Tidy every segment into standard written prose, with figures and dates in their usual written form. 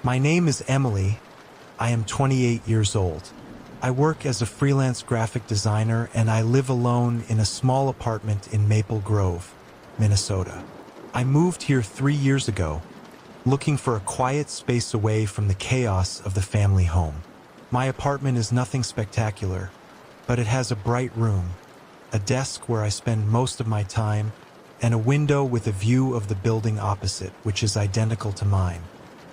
My name is Emily. I am 28 years old. I work as a freelance graphic designer and I live alone in a small apartment in Maple Grove, Minnesota. I moved here 3 years ago, looking for a quiet space away from the chaos of the family home. My apartment is nothing spectacular, but it has a bright room, a desk where I spend most of my time, and a window with a view of the building opposite, which is identical to mine.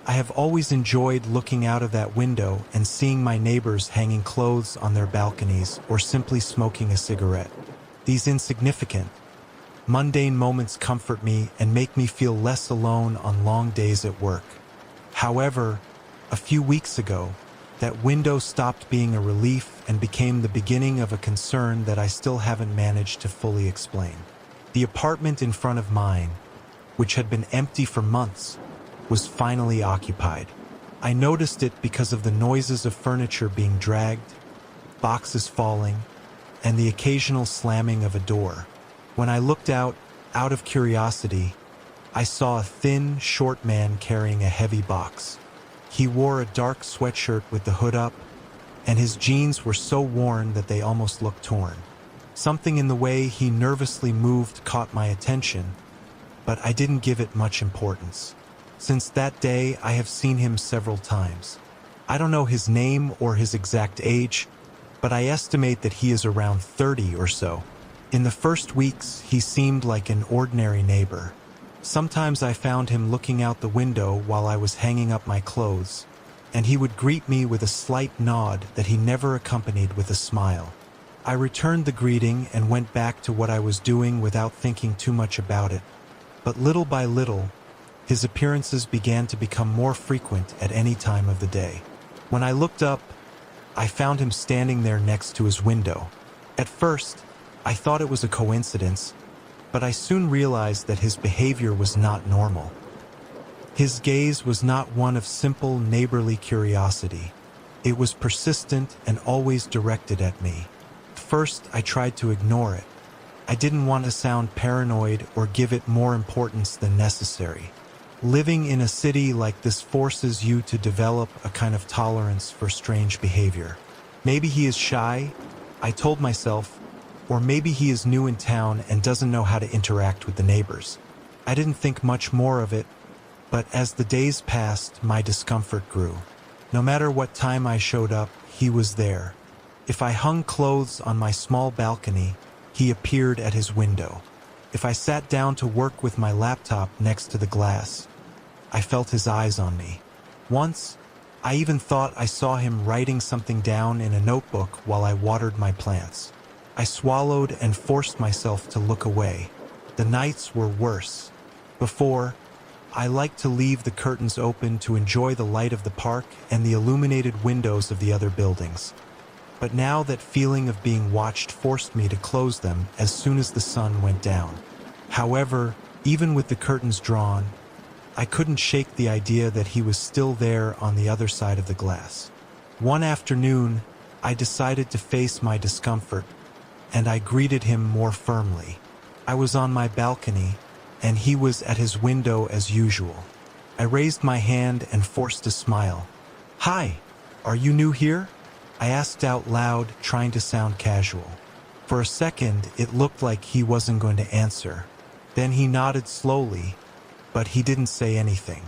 I have always enjoyed looking out of that window and seeing my neighbors hanging clothes on their balconies or simply smoking a cigarette. These insignificant, mundane moments comfort me and make me feel less alone on long days at work. However, a few weeks ago, that window stopped being a relief and became the beginning of a concern that I still haven't managed to fully explain. The apartment in front of mine, which had been empty for months, was finally occupied. I noticed it because of the noises of furniture being dragged, boxes falling, and the occasional slamming of a door. When I looked out of curiosity, I saw a thin, short man carrying a heavy box. He wore a dark sweatshirt with the hood up, and his jeans were so worn that they almost looked torn. Something in the way he nervously moved caught my attention, but I didn't give it much importance. Since that day, I have seen him several times. I don't know his name or his exact age, but I estimate that he is around 30 or so. In the first weeks, he seemed like an ordinary neighbor. Sometimes I found him looking out the window while I was hanging up my clothes, and he would greet me with a slight nod that he never accompanied with a smile. I returned the greeting and went back to what I was doing without thinking too much about it. But little by little, his appearances began to become more frequent at any time of the day. When I looked up, I found him standing there next to his window. At first, I thought it was a coincidence, but I soon realized that his behavior was not normal. His gaze was not one of simple neighborly curiosity. It was persistent and always directed at me. First, I tried to ignore it. I didn't want to sound paranoid or give it more importance than necessary. Living in a city like this forces you to develop a kind of tolerance for strange behavior. Maybe he is shy, I told myself, or maybe he is new in town and doesn't know how to interact with the neighbors. I didn't think much more of it, but as the days passed, my discomfort grew. No matter what time I showed up, he was there. If I hung clothes on my small balcony, he appeared at his window. If I sat down to work with my laptop next to the glass, I felt his eyes on me. Once, I even thought I saw him writing something down in a notebook while I watered my plants. I swallowed and forced myself to look away. The nights were worse. Before, I liked to leave the curtains open to enjoy the light of the park and the illuminated windows of the other buildings. But now that feeling of being watched forced me to close them as soon as the sun went down. However, even with the curtains drawn, I couldn't shake the idea that he was still there on the other side of the glass. One afternoon, I decided to face my discomfort, and I greeted him more firmly. I was on my balcony, and he was at his window as usual. I raised my hand and forced a smile. "Hi, are you new here?" I asked out loud, trying to sound casual. For a second, it looked like he wasn't going to answer. Then he nodded slowly, but he didn't say anything.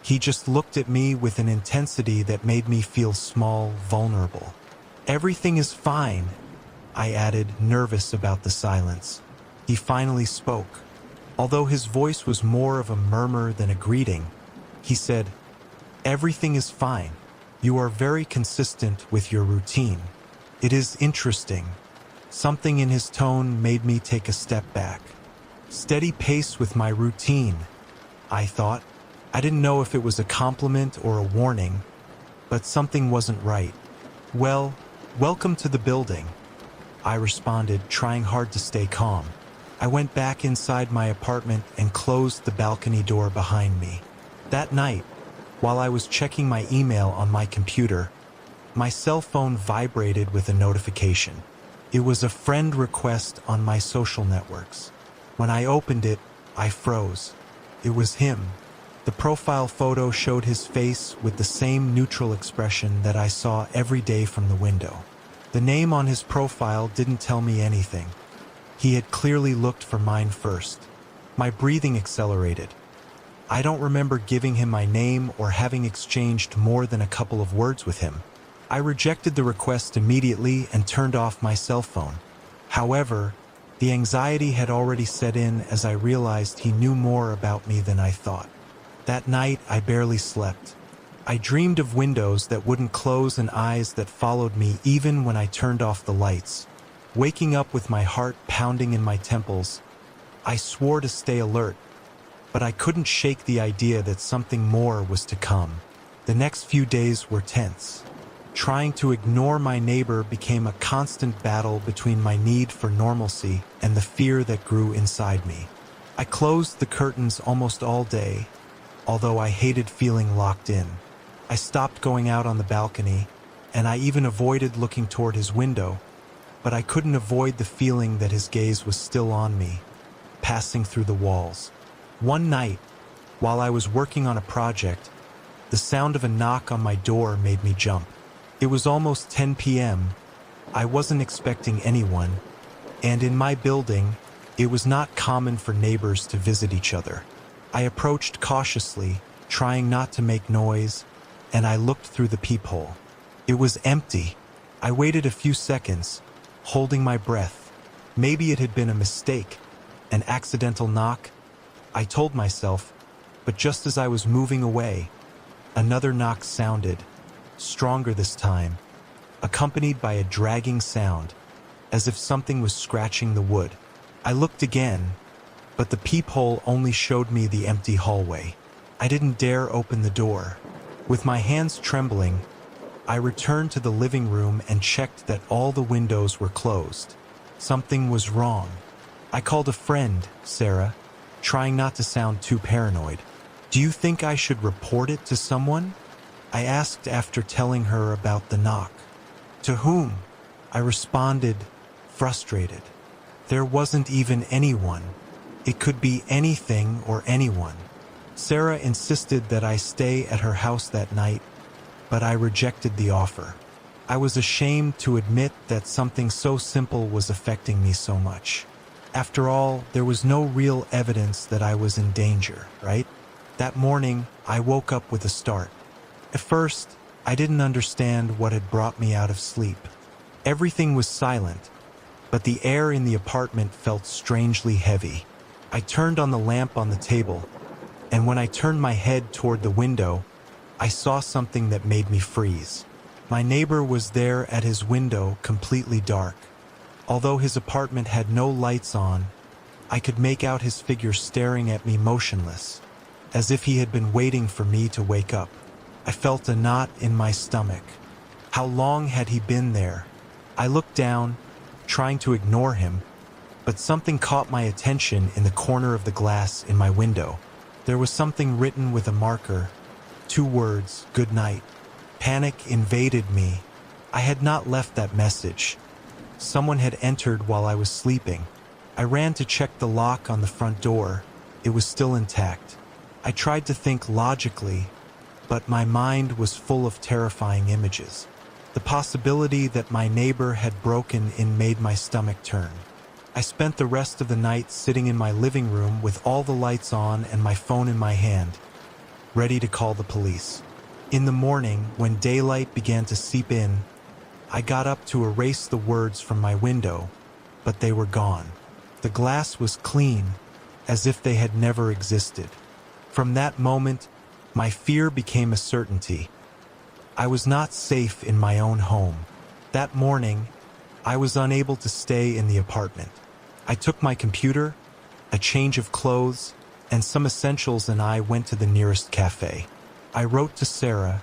He just looked at me with an intensity that made me feel small, vulnerable. "Everything is fine," I added, nervous about the silence. He finally spoke. Although his voice was more of a murmur than a greeting, he said, "Everything is fine. You are very consistent with your routine. It is interesting." Something in his tone made me take a step back. Steady pace with my routine, I thought. I didn't know if it was a compliment or a warning, but something wasn't right. "Well, welcome to the building," I responded, trying hard to stay calm. I went back inside my apartment and closed the balcony door behind me. That night, while I was checking my email on my computer, my cell phone vibrated with a notification. It was a friend request on my social networks. When I opened it, I froze. It was him. The profile photo showed his face with the same neutral expression that I saw every day from the window. The name on his profile didn't tell me anything. He had clearly looked for mine first. My breathing accelerated. I don't remember giving him my name or having exchanged more than a couple of words with him. I rejected the request immediately and turned off my cell phone. However, the anxiety had already set in as I realized he knew more about me than I thought. That night, I barely slept. I dreamed of windows that wouldn't close and eyes that followed me even when I turned off the lights. Waking up with my heart pounding in my temples, I swore to stay alert, but I couldn't shake the idea that something more was to come. The next few days were tense. Trying to ignore my neighbor became a constant battle between my need for normalcy and the fear that grew inside me. I closed the curtains almost all day, although I hated feeling locked in. I stopped going out on the balcony, and I even avoided looking toward his window, but I couldn't avoid the feeling that his gaze was still on me, passing through the walls. One night, while I was working on a project, the sound of a knock on my door made me jump. It was almost 10 p.m. I wasn't expecting anyone, and in my building, it was not common for neighbors to visit each other. I approached cautiously, trying not to make noise, and I looked through the peephole. It was empty. I waited a few seconds, holding my breath. Maybe it had been a mistake, an accidental knock, I told myself, but just as I was moving away, another knock sounded, stronger this time, accompanied by a dragging sound, as if something was scratching the wood. I looked again, but the peephole only showed me the empty hallway. I didn't dare open the door. With my hands trembling, I returned to the living room and checked that all the windows were closed. Something was wrong. I called a friend, Sarah, trying not to sound too paranoid. "Do you think I should report it to someone?" I asked after telling her about the knock. "To whom?" I responded, frustrated. There wasn't even anyone. It could be anything or anyone. Sarah insisted that I stay at her house that night, but I rejected the offer. I was ashamed to admit that something so simple was affecting me so much. After all, there was no real evidence that I was in danger, right? That morning, I woke up with a start. At first, I didn't understand what had brought me out of sleep. Everything was silent, but the air in the apartment felt strangely heavy. I turned on the lamp on the table, and when I turned my head toward the window, I saw something that made me freeze. My neighbor was there at his window, completely dark. Although his apartment had no lights on, I could make out his figure staring at me motionless, as if he had been waiting for me to wake up. I felt a knot in my stomach. How long had he been there? I looked down, trying to ignore him, but something caught my attention in the corner of the glass in my window. There was something written with a marker, 2 words, "Good night." Panic invaded me. I had not left that message. Someone had entered while I was sleeping. I ran to check the lock on the front door. It was still intact. I tried to think logically, but my mind was full of terrifying images. The possibility that my neighbor had broken in made my stomach turn. I spent the rest of the night sitting in my living room with all the lights on and my phone in my hand, ready to call the police. In the morning, when daylight began to seep in, I got up to erase the words from my window, but they were gone. The glass was clean, as if they had never existed. From that moment, my fear became a certainty. I was not safe in my own home. That morning, I was unable to stay in the apartment. I took my computer, a change of clothes, and some essentials, and I went to the nearest cafe. I wrote to Sarah,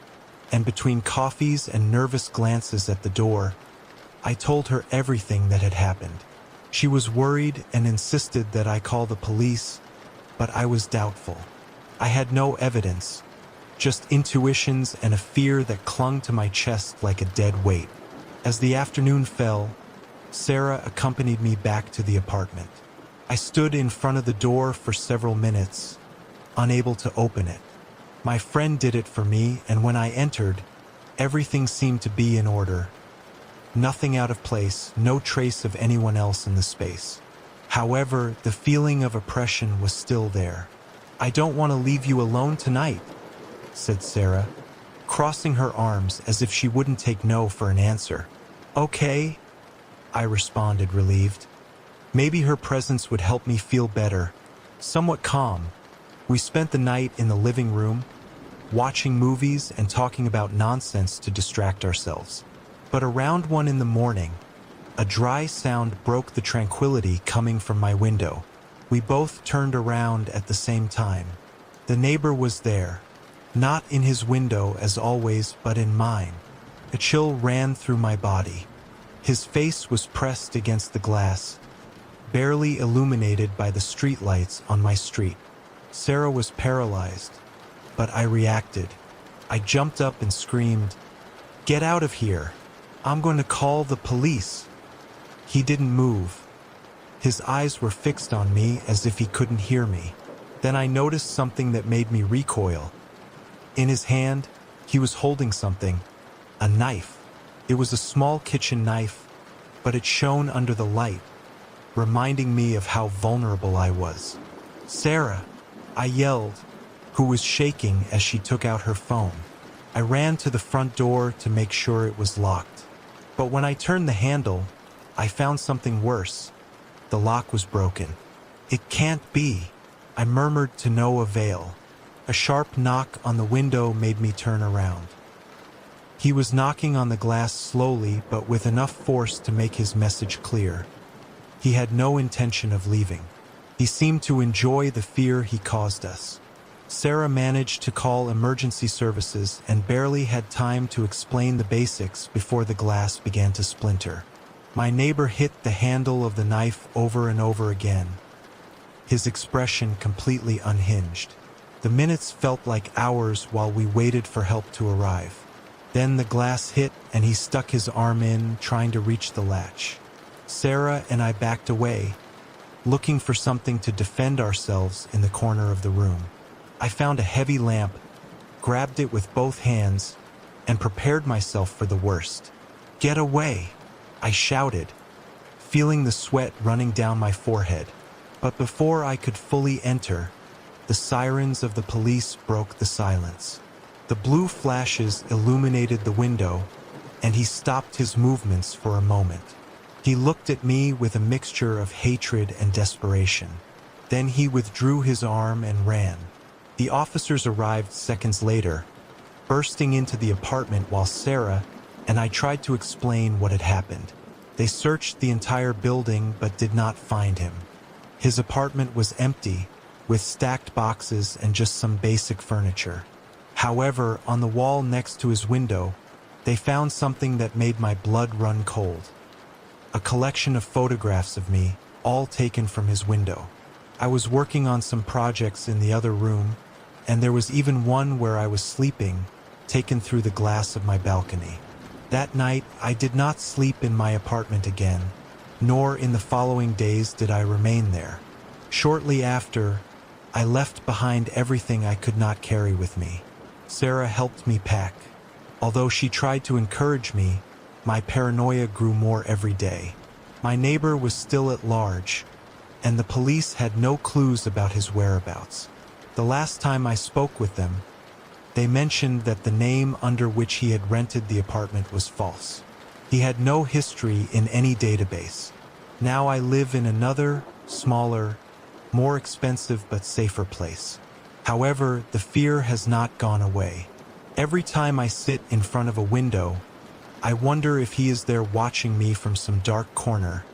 and between coffees and nervous glances at the door, I told her everything that had happened. She was worried and insisted that I call the police, but I was doubtful. I had no evidence, just intuitions and a fear that clung to my chest like a dead weight. As the afternoon fell, Sarah accompanied me back to the apartment. I stood in front of the door for several minutes, unable to open it. My friend did it for me, and when I entered, everything seemed to be in order. Nothing out of place, no trace of anyone else in the space. However, the feeling of oppression was still there. "I don't want to leave you alone tonight," said Sarah, crossing her arms as if she wouldn't take no for an answer. "Okay," I responded, relieved. Maybe her presence would help me feel better. Somewhat calm, we spent the night in the living room, watching movies and talking about nonsense to distract ourselves. But around 1 in the morning, a dry sound broke the tranquility coming from my window. We both turned around at the same time. The neighbor was there, not in his window as always, but in mine. A chill ran through my body. His face was pressed against the glass, barely illuminated by the streetlights on my street. Sarah was paralyzed, but I reacted. I jumped up and screamed, "Get out of here! I'm going to call the police." He didn't move. His eyes were fixed on me as if he couldn't hear me. Then I noticed something that made me recoil. In his hand, he was holding something, a knife. It was a small kitchen knife, but it shone under the light, reminding me of how vulnerable I was. "Sarah," I yelled, who was shaking as she took out her phone. I ran to the front door to make sure it was locked. But when I turned the handle, I found something worse. The lock was broken. "It can't be," I murmured to no avail. A sharp knock on the window made me turn around. He was knocking on the glass slowly, but with enough force to make his message clear. He had no intention of leaving. He seemed to enjoy the fear he caused us. Sarah managed to call emergency services and barely had time to explain the basics before the glass began to splinter. My neighbor hit the handle of the knife over and over again, his expression completely unhinged. The minutes felt like hours while we waited for help to arrive. Then the glass hit and he stuck his arm in, trying to reach the latch. Sarah and I backed away, looking for something to defend ourselves in the corner of the room. I found a heavy lamp, grabbed it with both hands, and prepared myself for the worst. "Get away!" I shouted, feeling the sweat running down my forehead. But before I could fully enter, the sirens of the police broke the silence. The blue flashes illuminated the window, and he stopped his movements for a moment. He looked at me with a mixture of hatred and desperation. Then he withdrew his arm and ran. The officers arrived seconds later, bursting into the apartment while Sarah and I tried to explain what had happened. They searched the entire building but did not find him. His apartment was empty, with stacked boxes and just some basic furniture. However, on the wall next to his window, they found something that made my blood run cold. A collection of photographs of me, all taken from his window. I was working on some projects in the other room, and there was even one where I was sleeping, taken through the glass of my balcony. That night, I did not sleep in my apartment again, nor in the following days did I remain there. Shortly after, I left behind everything I could not carry with me. Sarah helped me pack. Although she tried to encourage me, my paranoia grew more every day. My neighbor was still at large, and the police had no clues about his whereabouts. The last time I spoke with them, they mentioned that the name under which he had rented the apartment was false. He had no history in any database. Now I live in another, smaller, more expensive but safer place. However, the fear has not gone away. Every time I sit in front of a window, I wonder if he is there watching me from some dark corner,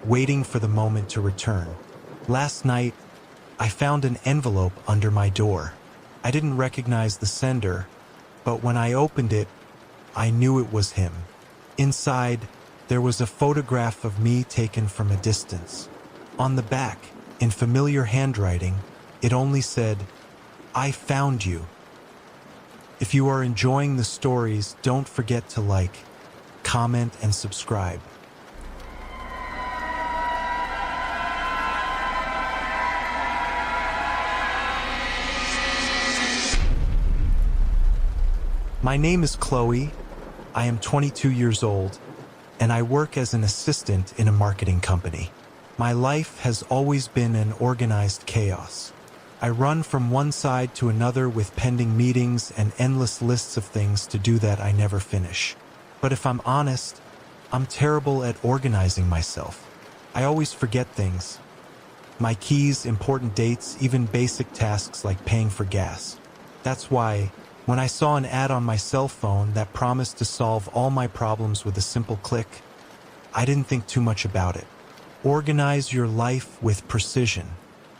waiting for the moment to return. Last night, I found an envelope under my door. I didn't recognize the sender, but when I opened it, I knew it was him. Inside, there was a photograph of me taken from a distance. On the back, in familiar handwriting, it only said, "I found you." If you are enjoying the stories, don't forget to like, comment, and subscribe. My name is Chloe. I am 22 years old, and I work as an assistant in a marketing company. My life has always been an organized chaos. I run from one side to another with pending meetings and endless lists of things to do that I never finish. But if I'm honest, I'm terrible at organizing myself. I always forget things. My keys, important dates, even basic tasks like paying for gas. That's why, when I saw an ad on my cell phone that promised to solve all my problems with a simple click, I didn't think too much about it. Organize your life with precision.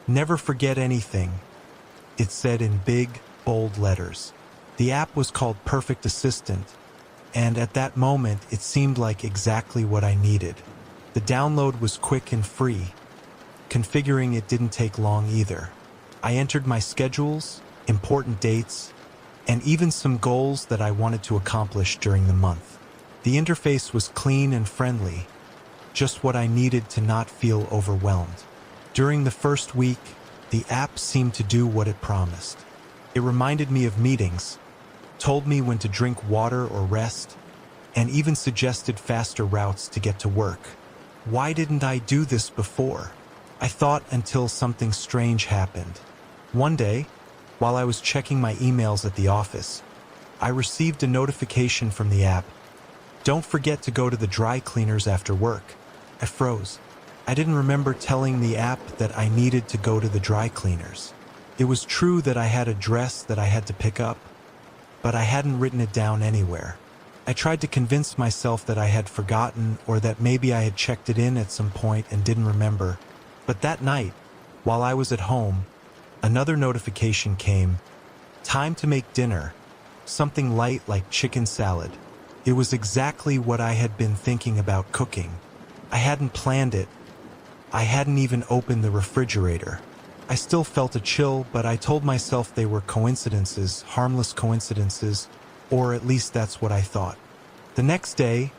Never forget anything. It said in big, bold letters. The app was called Perfect Assistant, and at that moment it seemed like exactly what I needed. The download was quick and free. Configuring it didn't take long either. I entered my schedules, important dates, and even some goals that I wanted to accomplish during the month. The interface was clean and friendly, just what I needed to not feel overwhelmed. During the first week, the app seemed to do what it promised. It reminded me of meetings, told me when to drink water or rest, and even suggested faster routes to get to work. Why didn't I do this before? I thought until something strange happened. One day, while I was checking my emails at the office, I received a notification from the app. Don't forget to go to the dry cleaners after work. I froze. I didn't remember telling the app that I needed to go to the dry cleaners. It was true that I had a dress that I had to pick up, but I hadn't written it down anywhere. I tried to convince myself that I had forgotten or that maybe I had checked it in at some point and didn't remember. But that night, while I was at home, another notification came. Time to make dinner. Something light like chicken salad. It was exactly what I had been thinking about cooking. I hadn't planned it. I hadn't even opened the refrigerator. I still felt a chill, but I told myself they were coincidences, harmless coincidences, or at least that's what I thought. The next day,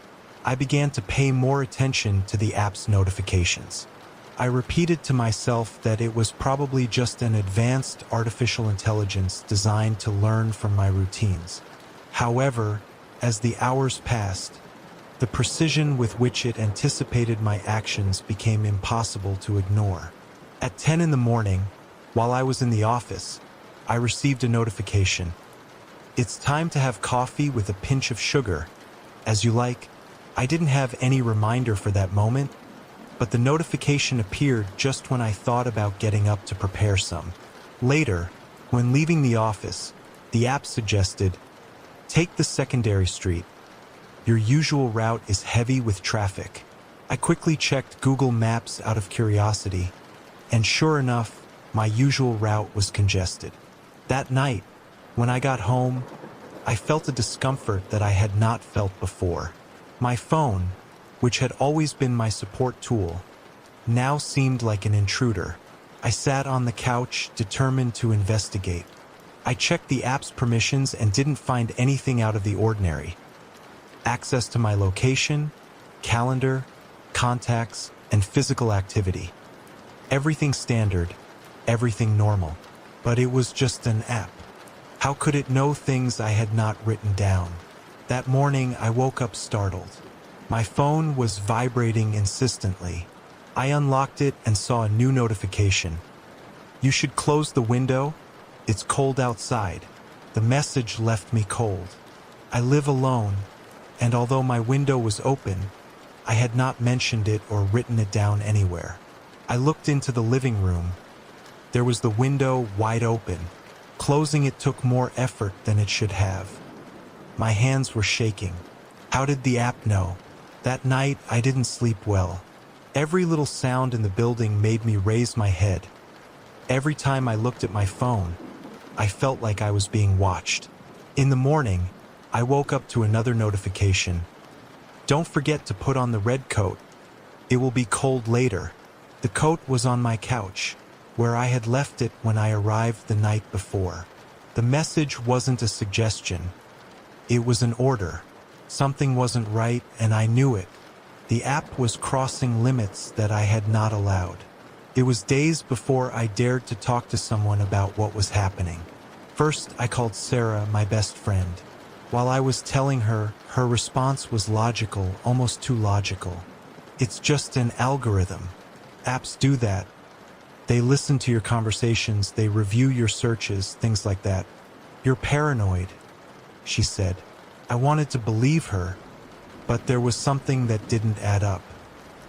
I began to pay more attention to the app's notifications. I repeated to myself that it was probably just an advanced artificial intelligence designed to learn from my routines. However, as the hours passed, the precision with which it anticipated my actions became impossible to ignore. At 10 in the morning, while I was in the office, I received a notification. It's time to have coffee with a pinch of sugar. As you like. I didn't have any reminder for that moment, but the notification appeared just when I thought about getting up to prepare some. Later, when leaving the office, the app suggested, take the secondary street. Your usual route is heavy with traffic. I quickly checked Google Maps out of curiosity, and sure enough, my usual route was congested. That night, when I got home, I felt a discomfort that I had not felt before. My phone, which had always been my support tool, now seemed like an intruder. I sat on the couch, determined to investigate. I checked the app's permissions and didn't find anything out of the ordinary. Access to my location, calendar, contacts, and physical activity. Everything standard, everything normal. But it was just an app. How could it know things I had not written down? That morning, I woke up startled. My phone was vibrating insistently. I unlocked it and saw a new notification. You should close the window. It's cold outside. The message left me cold. I live alone, and although my window was open, I had not mentioned it or written it down anywhere. I looked into the living room. There was the window wide open. Closing it took more effort than it should have. My hands were shaking. How did the app know? That night, I didn't sleep well. Every little sound in the building made me raise my head. Every time I looked at my phone, I felt like I was being watched. In the morning, I woke up to another notification. Don't forget to put on the red coat. It will be cold later. The coat was on my couch, where I had left it when I arrived the night before. The message wasn't a suggestion. It was an order. Something wasn't right, and I knew it. The app was crossing limits that I had not allowed. It was days before I dared to talk to someone about what was happening. First, I called Sarah, my best friend. While I was telling her, her response was logical, almost too logical. It's just an algorithm. Apps do that. They listen to your conversations, they review your searches, things like that. You're paranoid, she said. I wanted to believe her, but there was something that didn't add up.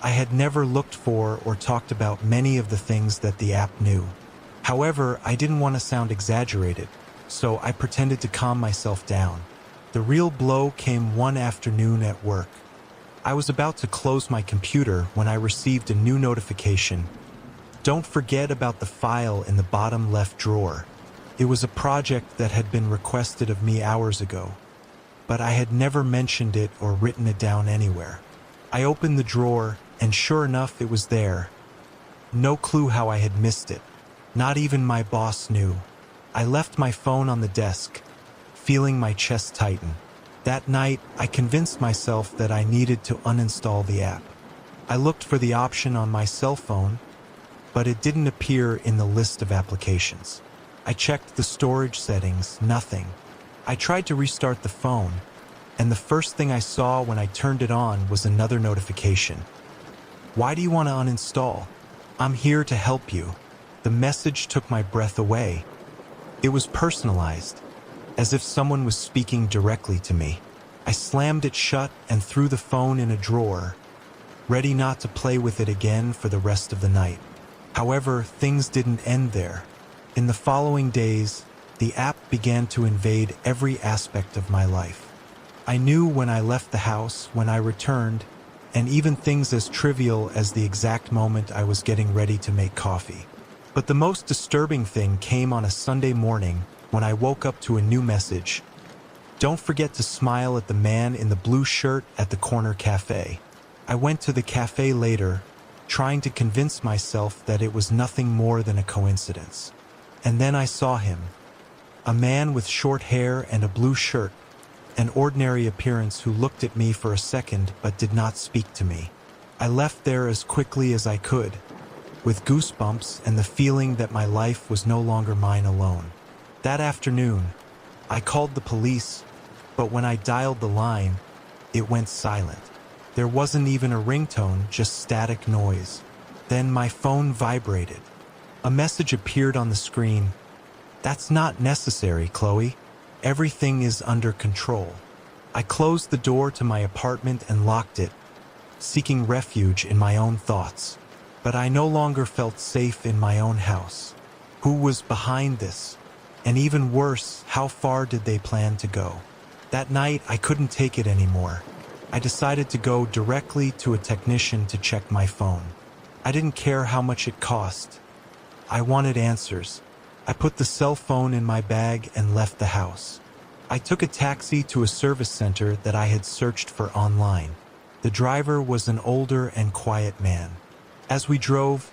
I had never looked for or talked about many of the things that the app knew. However, I didn't want to sound exaggerated, so I pretended to calm myself down. The real blow came one afternoon at work. I was about to close my computer when I received a new notification. Don't forget about the file in the bottom left drawer. It was a project that had been requested of me hours ago, but I had never mentioned it or written it down anywhere. I opened the drawer, and sure enough, it was there. No clue how I had missed it. Not even my boss knew. I left my phone on the desk, feeling my chest tighten. That night, I convinced myself that I needed to uninstall the app. I looked for the option on my cell phone, but it didn't appear in the list of applications. I checked the storage settings, nothing. I tried to restart the phone, and the first thing I saw when I turned it on was another notification. Why do you want to uninstall? I'm here to help you. The message took my breath away. It was personalized, as if someone was speaking directly to me. I slammed it shut and threw the phone in a drawer, ready not to play with it again for the rest of the night. However, things didn't end there. In the following days, the app began to invade every aspect of my life. I knew when I left the house, when I returned, and even things as trivial as the exact moment I was getting ready to make coffee. But the most disturbing thing came on a Sunday morning when I woke up to a new message. Don't forget to smile at the man in the blue shirt at the corner cafe. I went to the cafe later, trying to convince myself that it was nothing more than a coincidence. And then I saw him. A man with short hair and a blue shirt, an ordinary appearance who looked at me for a second but did not speak to me. I left there as quickly as I could, with goosebumps and the feeling that my life was no longer mine alone. That afternoon, I called the police, but when I dialed the line, it went silent. There wasn't even a ringtone, just static noise. Then my phone vibrated. A message appeared on the screen. That's not necessary, Chloe. Everything is under control. I closed the door to my apartment and locked it, seeking refuge in my own thoughts. But I no longer felt safe in my own house. Who was behind this? And even worse, how far did they plan to go? That night, I couldn't take it anymore. I decided to go directly to a technician to check my phone. I didn't care how much it cost. I wanted answers. I put the cell phone in my bag and left the house. I took a taxi to a service center that I had searched for online. The driver was an older and quiet man. As we drove,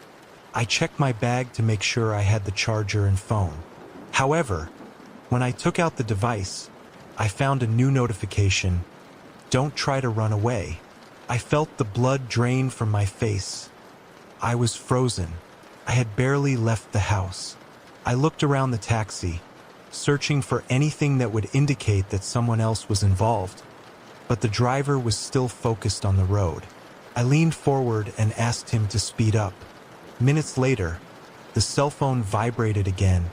I checked my bag to make sure I had the charger and phone. However, when I took out the device, I found a new notification. Don't try to run away. I felt the blood drain from my face. I was frozen. I had barely left the house. I looked around the taxi, searching for anything that would indicate that someone else was involved, but the driver was still focused on the road. I leaned forward and asked him to speed up. Minutes later, the cell phone vibrated again.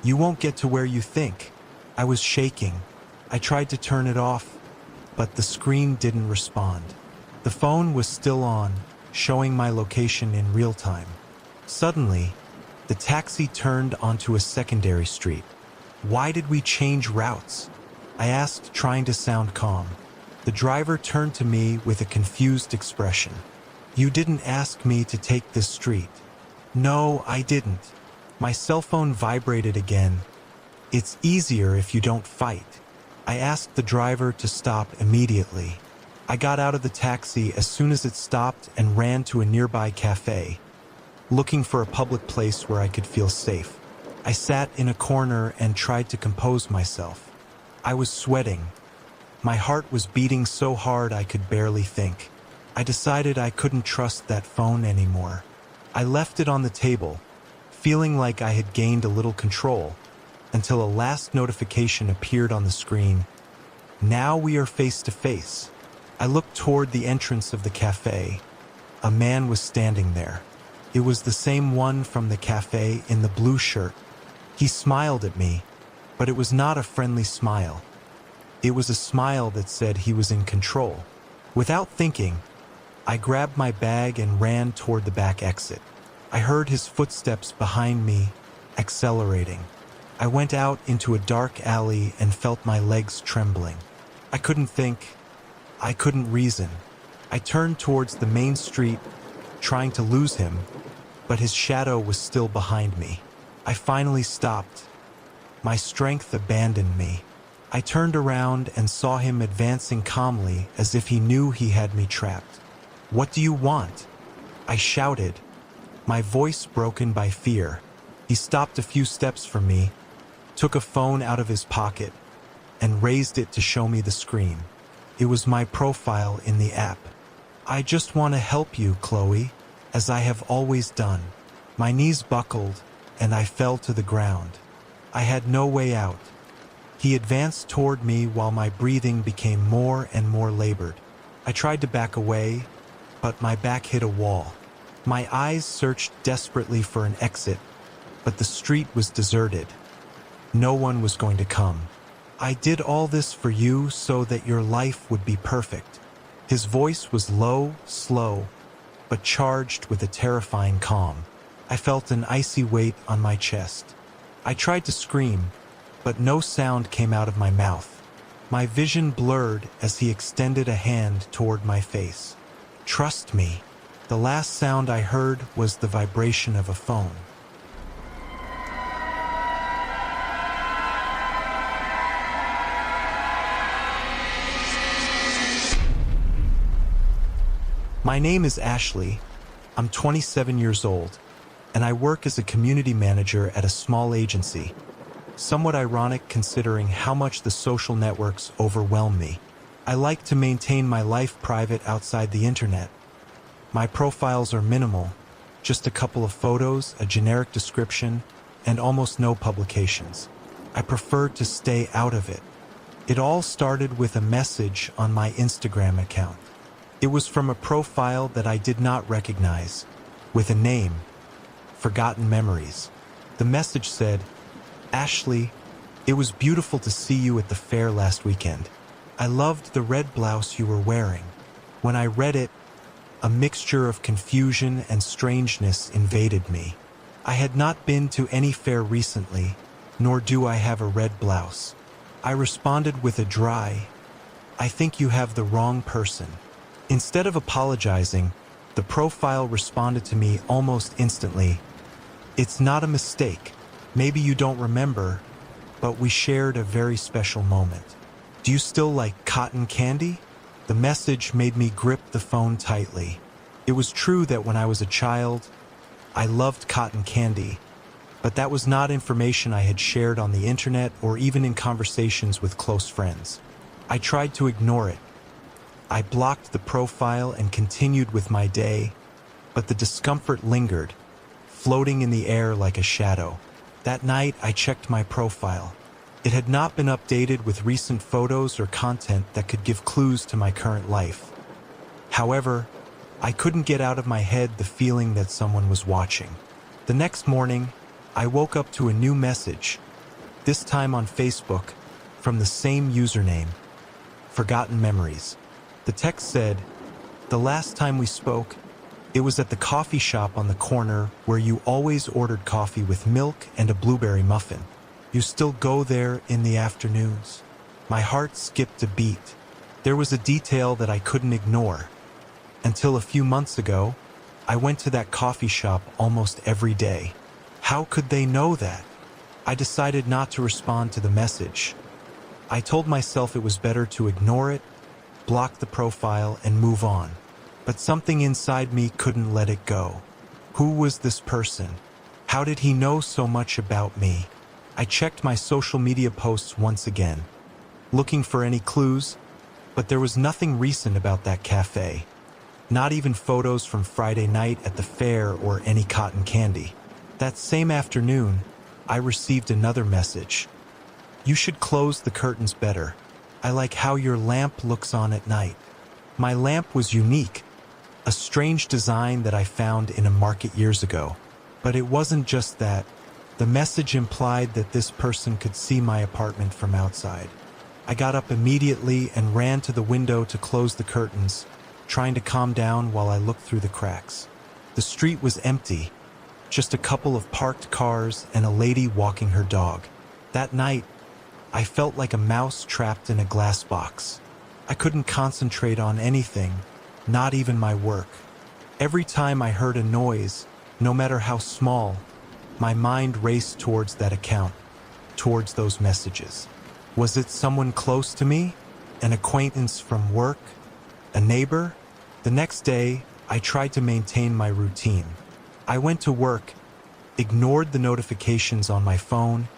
You won't get to where you think. I was shaking. I tried to turn it off, but the screen didn't respond. The phone was still on, showing my location in real time. Suddenly, the taxi turned onto a secondary street. Why did we change routes? I asked, trying to sound calm. The driver turned to me with a confused expression. You didn't ask me to take this street. No, I didn't. My cell phone vibrated again. It's easier if you don't fight. I asked the driver to stop immediately. I got out of the taxi as soon as it stopped and ran to a nearby cafe, looking for a public place where I could feel safe. I sat in a corner and tried to compose myself. I was sweating. My heart was beating so hard I could barely think. I decided I couldn't trust that phone anymore. I left it on the table, feeling like I had gained a little control, until a last notification appeared on the screen. Now we are face to face. I looked toward the entrance of the cafe. A man was standing there. It was the same one from the cafe in the blue shirt. He smiled at me, but it was not a friendly smile. It was a smile that said he was in control. Without thinking, I grabbed my bag and ran toward the back exit. I heard his footsteps behind me, accelerating. I went out into a dark alley and felt my legs trembling. I couldn't think. I couldn't reason. I turned towards the main street, trying to lose him, but his shadow was still behind me. I finally stopped. My strength abandoned me. I turned around and saw him advancing calmly as if he knew he had me trapped. "What do you want?" I shouted, my voice broken by fear. He stopped a few steps from me, took a phone out of his pocket, and raised it to show me the screen. It was my profile in the app. "I just want to help you, Chloe, as I have always done." My knees buckled, and I fell to the ground. I had no way out. He advanced toward me while my breathing became more and more labored. I tried to back away, but my back hit a wall. My eyes searched desperately for an exit, but the street was deserted. No one was going to come. "I did all this for you so that your life would be perfect." His voice was low, slow, but charged with a terrifying calm. I felt an icy weight on my chest. I tried to scream, but no sound came out of my mouth. My vision blurred as he extended a hand toward my face. "Trust me." The last sound I heard was the vibration of a phone. My name is Ashley. I'm 27 years old, and I work as a community manager at a small agency. Somewhat ironic considering how much the social networks overwhelm me. I like to maintain my life private outside the internet. My profiles are minimal, just a couple of photos, a generic description, and almost no publications. I prefer to stay out of it. It all started with a message on my Instagram account. It was from a profile that I did not recognize, with a name, Forgotten Memories. The message said, "Ashley, it was beautiful to see you at the fair last weekend. I loved the red blouse you were wearing." When I read it, a mixture of confusion and strangeness invaded me. I had not been to any fair recently, nor do I have a red blouse. I responded with a dry, "I think you have the wrong person." Instead of apologizing, the profile responded to me almost instantly, "It's not a mistake. Maybe you don't remember, but we shared a very special moment. Do you still like cotton candy?" The message made me grip the phone tightly. It was true that when I was a child, I loved cotton candy, but that was not information I had shared on the internet or even in conversations with close friends. I tried to ignore it. I blocked the profile and continued with my day, but the discomfort lingered, floating in the air like a shadow. That night, I checked my profile. It had not been updated with recent photos or content that could give clues to my current life. However, I couldn't get out of my head the feeling that someone was watching. The next morning, I woke up to a new message, this time on Facebook, from the same username, Forgotten Memories. The text said, "The last time we spoke, it was at the coffee shop on the corner where you always ordered coffee with milk and a blueberry muffin. You still go there in the afternoons." My heart skipped a beat. There was a detail that I couldn't ignore. Until a few months ago, I went to that coffee shop almost every day. How could they know that? I decided not to respond to the message. I told myself it was better to ignore it, block the profile, and move on. But something inside me couldn't let it go. Who was this person? How did he know so much about me? I checked my social media posts once again, looking for any clues, but there was nothing recent about that cafe. Not even photos from Friday night at the fair or any cotton candy. That same afternoon, I received another message. "You should close the curtains better. I like how your lamp looks on at night. My lamp was unique, a strange design that I found in a market years ago. But it wasn't just that. The message implied that this person could see my apartment from outside. I got up immediately and ran to the window to close the curtains, trying to calm down while I looked through the cracks. The street was empty, just a couple of parked cars and a lady walking her dog. That night, I felt like a mouse trapped in a glass box. I couldn't concentrate on anything, not even my work. Every time I heard a noise, no matter how small, my mind raced towards that account, towards those messages. Was it someone close to me? An acquaintance from work? A neighbor? The next day, I tried to maintain my routine. I went to work, ignored the notifications on my phone,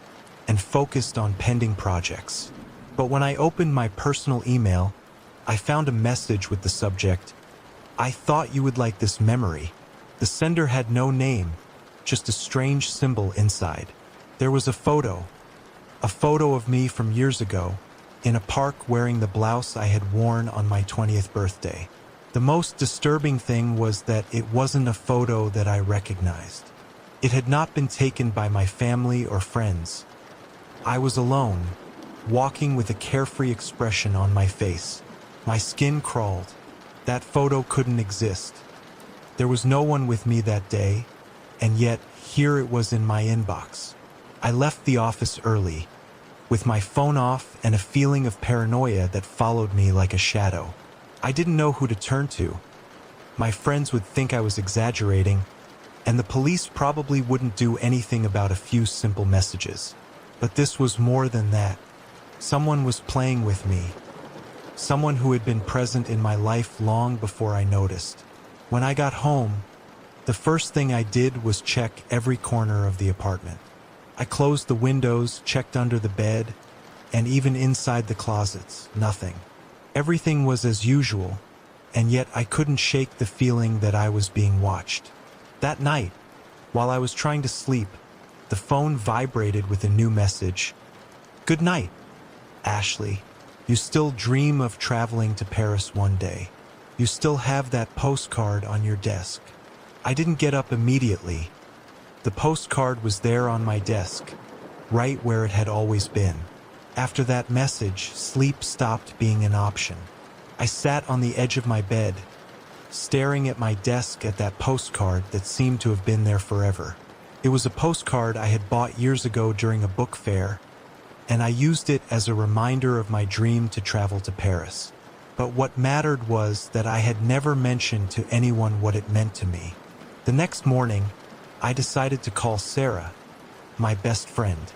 and focused on pending projects. But when I opened my personal email, I found a message with the subject, "I thought you would like this memory." The sender had no name, just a strange symbol inside. There was a photo of me from years ago, in a park wearing the blouse I had worn on my 20th birthday. The most disturbing thing was that it wasn't a photo that I recognized. It had not been taken by my family or friends. I was alone, walking with a carefree expression on my face. My skin crawled. That photo couldn't exist. There was no one with me that day, and yet here it was in my inbox. I left the office early, with my phone off and a feeling of paranoia that followed me like a shadow. I didn't know who to turn to. My friends would think I was exaggerating, and the police probably wouldn't do anything about a few simple messages. But this was more than that. Someone was playing with me. Someone who had been present in my life long before I noticed. When I got home, the first thing I did was check every corner of the apartment. I closed the windows, checked under the bed, and even inside the closets. Nothing. Everything was as usual, and yet I couldn't shake the feeling that I was being watched. That night, while I was trying to sleep, the phone vibrated with a new message. "Good night, Ashley. You still dream of traveling to Paris one day. You still have that postcard on your desk." I didn't get up immediately. The postcard was there on my desk, right where it had always been. After that message, sleep stopped being an option. I sat on the edge of my bed, staring at my desk at that postcard that seemed to have been there forever. It was a postcard I had bought years ago during a book fair, and I used it as a reminder of my dream to travel to Paris. But what mattered was that I had never mentioned to anyone what it meant to me. The next morning, I decided to call Sarah, my best friend.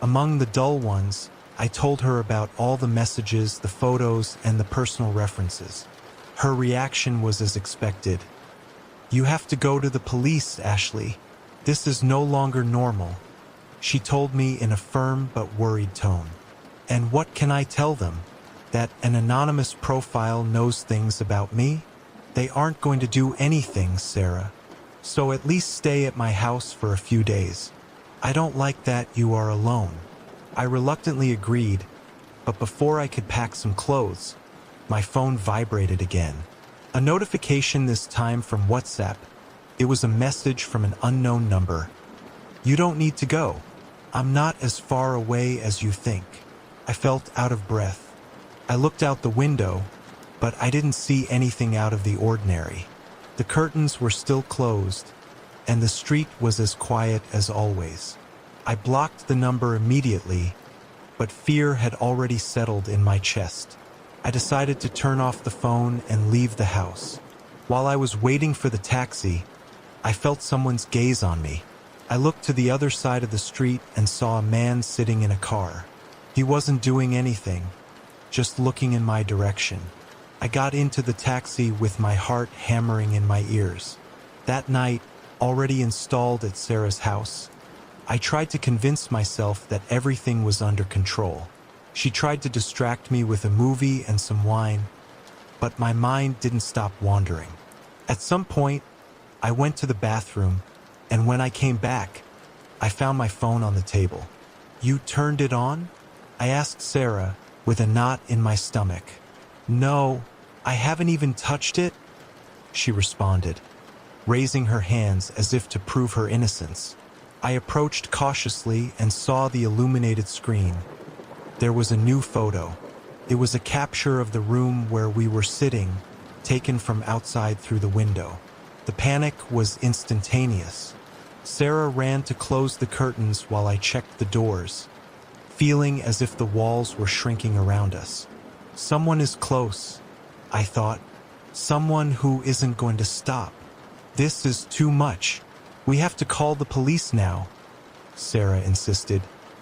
Among the dull ones, I told her about all the messages, the photos, and the personal references. Her reaction was as expected. "You have to go to the police, Ashley. This is no longer normal," she told me in a firm but worried tone. "And what can I tell them? That an anonymous profile knows things about me? They aren't going to do anything, Sarah. So at least stay at my house for a few days. I don't like that you are alone." I reluctantly agreed, but before I could pack some clothes, my phone vibrated again. A notification, this time from WhatsApp. It was a message from an unknown number. "You don't need to go. I'm not as far away as you think." I felt out of breath. I looked out the window, but I didn't see anything out of the ordinary. The curtains were still closed, and the street was as quiet as always. I blocked the number immediately, but fear had already settled in my chest. I decided to turn off the phone and leave the house. While I was waiting for the taxi, I felt someone's gaze on me. I looked to the other side of the street and saw a man sitting in a car. He wasn't doing anything, just looking in my direction. I got into the taxi with my heart hammering in my ears. That night, already installed at Sarah's house, I tried to convince myself that everything was under control. She tried to distract me with a movie and some wine, but my mind didn't stop wandering. At some point, I went to the bathroom, and when I came back, I found my phone on the table. "You turned it on?" I asked Sarah, with a knot in my stomach. "No, I haven't even touched it," she responded, raising her hands as if to prove her innocence. I approached cautiously and saw the illuminated screen. There was a new photo. It was a capture of the room where we were sitting, taken from outside through the window. The panic was instantaneous. Sarah ran to close the curtains while I checked the doors, feeling as if the walls were shrinking around us. Someone is close, I thought. Someone who isn't going to stop. This is too much. We have to call the police now, Sarah insisted,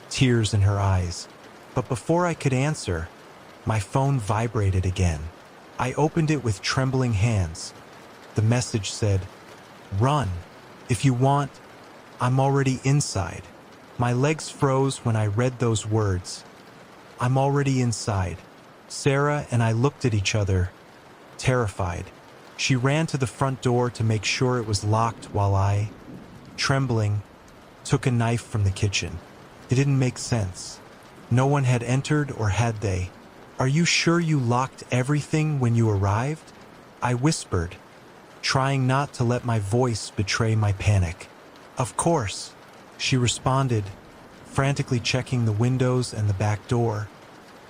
tears in her eyes. But before I could answer, my phone vibrated again. I opened it with trembling hands. The message said, "Run. If you want, I'm already inside." My legs froze when I read those words. I'm already inside. Sarah and I looked at each other, terrified. She ran to the front door to make sure it was locked while I, trembling, took a knife from the kitchen. It didn't make sense. No one had entered, or had they? "Are you sure you locked everything when you arrived?" I whispered, trying not to let my voice betray my panic. "Of course," she responded, frantically checking the windows and the back door.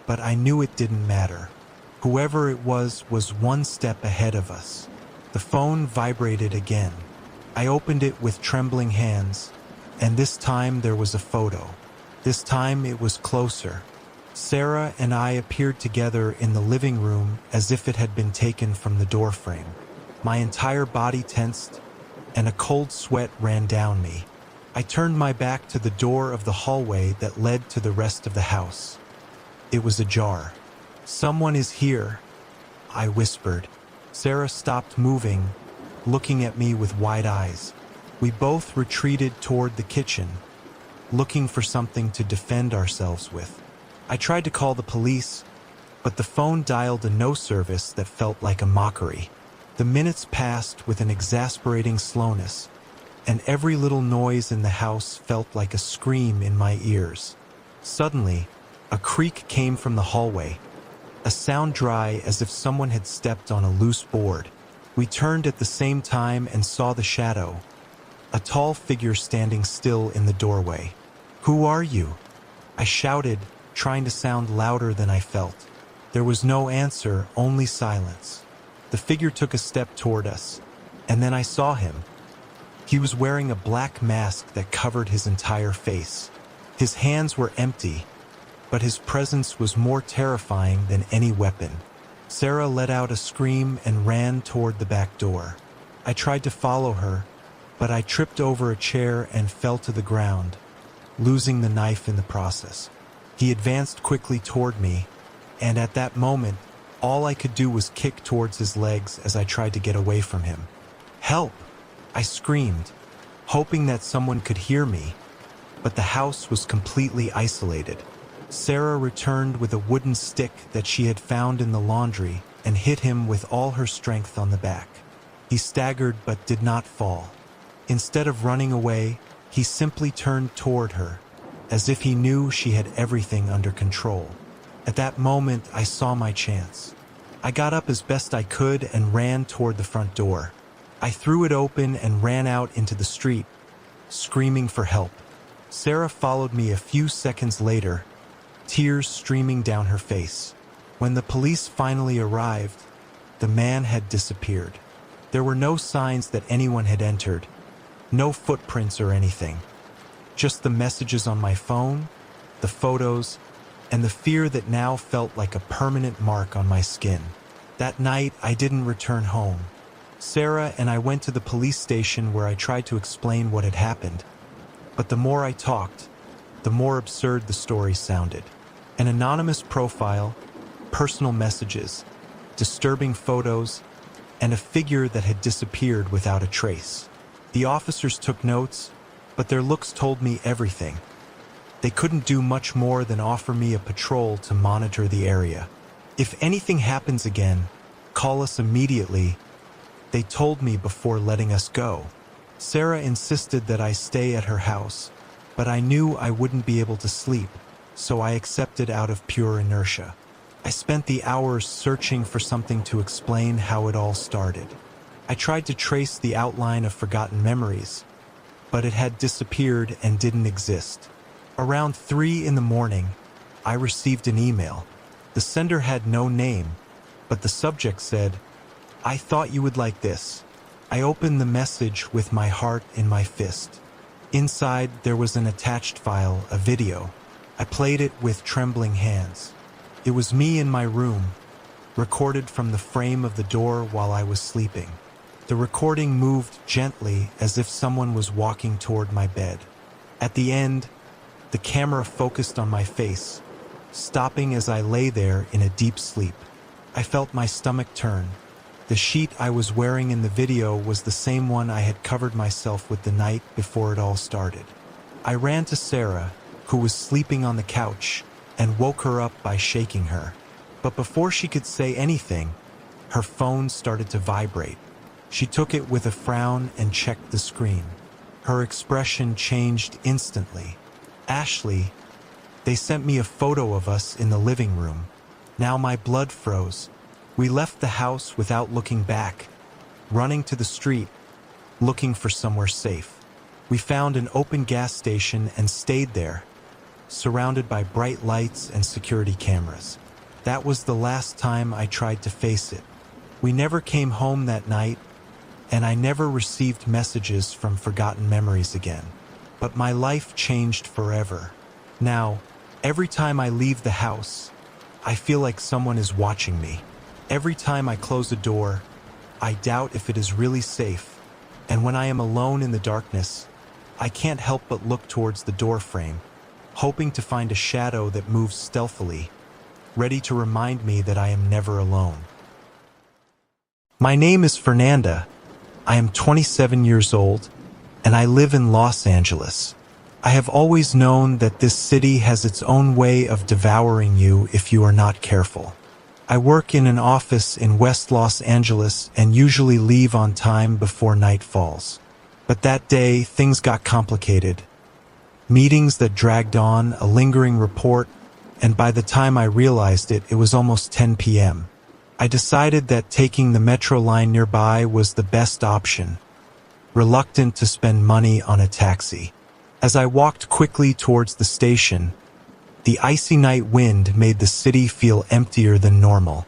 But I knew it didn't matter. Whoever it was one step ahead of us. The phone vibrated again. I opened it with trembling hands, and this time there was a photo. This time it was closer. Sarah and I appeared together in the living room as if it had been taken from the doorframe. My entire body tensed, and a cold sweat ran down me. I turned my back to the door of the hallway that led to the rest of the house. It was ajar. "Someone is here," I whispered. Sarah stopped moving, looking at me with wide eyes. We both retreated toward the kitchen, looking for something to defend ourselves with. I tried to call the police, but the phone dialed a no service that felt like a mockery. The minutes passed with an exasperating slowness, and every little noise in the house felt like a scream in my ears. Suddenly, a creak came from the hallway, a sound dry as if someone had stepped on a loose board. We turned at the same time and saw the shadow, a tall figure standing still in the doorway. "Who are you?" I shouted, trying to sound louder than I felt. There was no answer, only silence. The figure took a step toward us, and then I saw him. He was wearing a black mask that covered his entire face. His hands were empty, but his presence was more terrifying than any weapon. Sarah let out a scream and ran toward the back door. I tried to follow her, but I tripped over a chair and fell to the ground, losing the knife in the process. He advanced quickly toward me, and at that moment, all I could do was kick towards his legs as I tried to get away from him. "Help!" I screamed, hoping that someone could hear me, but the house was completely isolated. Sarah returned with a wooden stick that she had found in the laundry and hit him with all her strength on the back. He staggered but did not fall. Instead of running away, he simply turned toward her, as if he knew she had everything under control. At that moment, I saw my chance. I got up as best I could and ran toward the front door. I threw it open and ran out into the street, screaming for help. Sarah followed me a few seconds later, tears streaming down her face. When the police finally arrived, the man had disappeared. There were no signs that anyone had entered, no footprints or anything. Just the messages on my phone, the photos, and the fear that now felt like a permanent mark on my skin. That night, I didn't return home. Sarah and I went to the police station where I tried to explain what had happened. But the more I talked, the more absurd the story sounded. An anonymous profile, personal messages, disturbing photos, and a figure that had disappeared without a trace. The officers took notes, but their looks told me everything. They couldn't do much more than offer me a patrol to monitor the area. "If anything happens again, call us immediately," they told me before letting us go. Sarah insisted that I stay at her house, but I knew I wouldn't be able to sleep, so I accepted out of pure inertia. I spent the hours searching for something to explain how it all started. I tried to trace the outline of forgotten memories, but it had disappeared and didn't exist. Around 3 in the morning, I received an email. The sender had no name, but the subject said, "I thought you would like this." I opened the message with my heart in my fist. Inside, there was an attached file, a video. I played it with trembling hands. It was me in my room, recorded from the frame of the door while I was sleeping. The recording moved gently as if someone was walking toward my bed. At the end, the camera focused on my face, stopping as I lay there in a deep sleep. I felt my stomach turn. The sheet I was wearing in the video was the same one I had covered myself with the night before it all started. I ran to Sarah, who was sleeping on the couch, and woke her up by shaking her. But before she could say anything, her phone started to vibrate. She took it with a frown and checked the screen. Her expression changed instantly. "Ashley, they sent me a photo of us in the living room." Now my blood froze. We left the house without looking back, running to the street, looking for somewhere safe. We found an open gas station and stayed there, surrounded by bright lights and security cameras. That was the last time I tried to face it. We never came home that night, and I never received messages from forgotten memories again. But my life changed forever. Now, every time I leave the house, I feel like someone is watching me. Every time I close a door, I doubt if it is really safe. And when I am alone in the darkness, I can't help but look towards the door frame, hoping to find a shadow that moves stealthily, ready to remind me that I am never alone. My name is Fernanda. I am 27 years old, and I live in Los Angeles. I have always known that this city has its own way of devouring you if you are not careful. I work in an office in West Los Angeles and usually leave on time before night falls. But that day, things got complicated. Meetings that dragged on, a lingering report, and by the time I realized it, it was almost 10 p.m. I decided that taking the metro line nearby was the best option, reluctant to spend money on a taxi. As I walked quickly towards the station, the icy night wind made the city feel emptier than normal.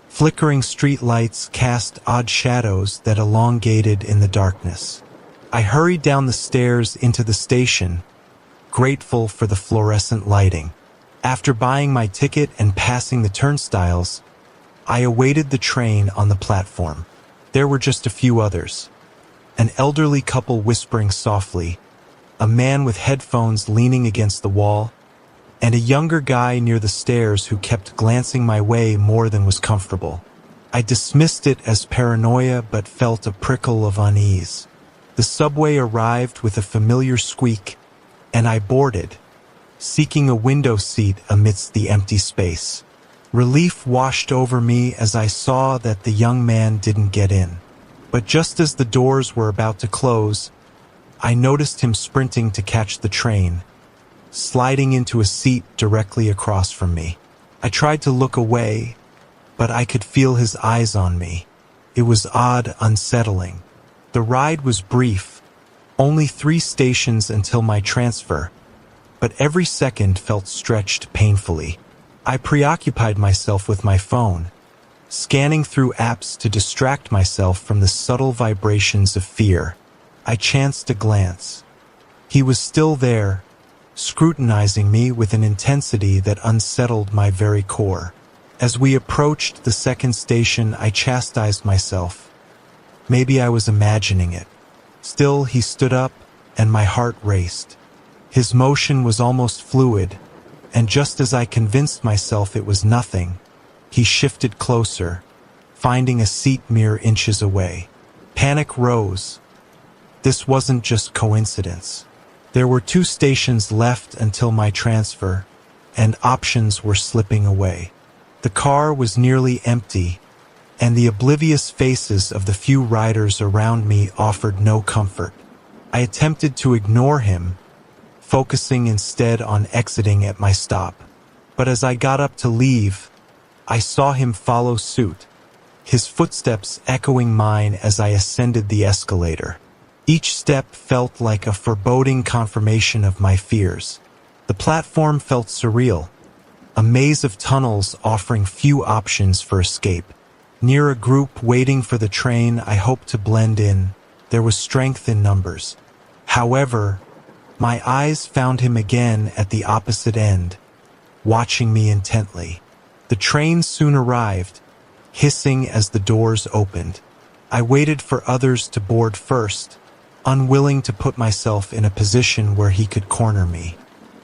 Flickering street lights cast odd shadows that elongated in the darkness. I hurried down the stairs into the station, grateful for the fluorescent lighting. After buying my ticket and passing the turnstiles, I awaited the train on the platform. There were just a few others. An elderly couple whispering softly, a man with headphones leaning against the wall, and a younger guy near the stairs who kept glancing my way more than was comfortable. I dismissed it as paranoia but felt a prickle of unease. The subway arrived with a familiar squeak, and I boarded, seeking a window seat amidst the empty space. Relief washed over me as I saw that the young man didn't get in. But just as the doors were about to close, I noticed him sprinting to catch the train, sliding into a seat directly across from me. I tried to look away, but I could feel his eyes on me. It was odd, unsettling. The ride was brief, only 3 stations until my transfer, but every second felt stretched painfully. I preoccupied myself with my phone, scanning through apps to distract myself from the subtle vibrations of fear. I chanced a glance. He was still there, scrutinizing me with an intensity that unsettled my very core. As we approached the second station, I chastised myself. Maybe I was imagining it. Still, he stood up, and my heart raced. His motion was almost fluid, and just as I convinced myself it was nothing, he shifted closer, finding a seat mere inches away. Panic rose. This wasn't just coincidence. There were 2 stations left until my transfer, and options were slipping away. The car was nearly empty, and the oblivious faces of the few riders around me offered no comfort. I attempted to ignore him, focusing instead on exiting at my stop. But as I got up to leave, I saw him follow suit, his footsteps echoing mine as I ascended the escalator. Each step felt like a foreboding confirmation of my fears. The platform felt surreal, a maze of tunnels offering few options for escape. Near a group waiting for the train, I hoped to blend in. There was strength in numbers. However, my eyes found him again at the opposite end, watching me intently. The train soon arrived, hissing as the doors opened. I waited for others to board first, unwilling to put myself in a position where he could corner me.